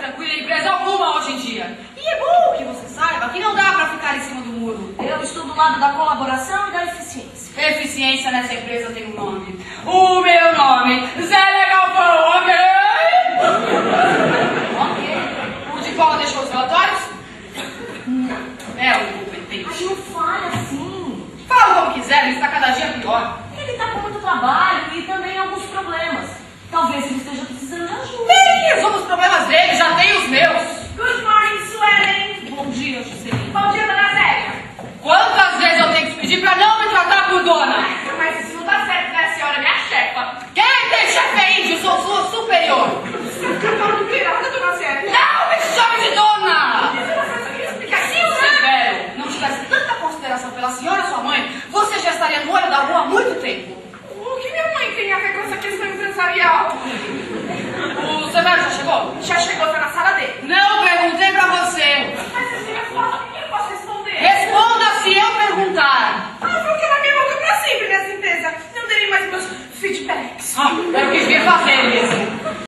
tranquila em empresa alguma hoje em dia. E é bom que você saiba que não dá pra ficar em cima do muro. Eu estou do lado da colaboração e da eficiência. Eficiência nessa empresa tem um nome. O meu nome, Zé Legalpão, ok? Ok. O de Paula deixou os relatórios? É o incompetente. Mas não fale assim. Fala como quiser, ele está cada dia pior. Ele está com muito trabalho e também alguns problemas. Talvez ele esteja precisando de ajuda. Ele resolve os problemas dele, já tem os meus. Good morning, Suelen. Bom dia, Juscelino. Bom dia, dona Zélia. Quantas vezes eu tenho que te pedir pra não me tratar por dona? Mas isso não dá certo, né? A senhora é minha chefa. Quem tem chefe índio? Sou sua superior. Você tá falando pirata, dona Zélia? Não me chame de dona! Se Se o Severo não tivesse tanta consideração pela senhora sua mãe, você já estaria no olho da rua há muito tempo. O que minha mãe tem a ver com essa questão empresarial? O Severo já chegou? Já chegou.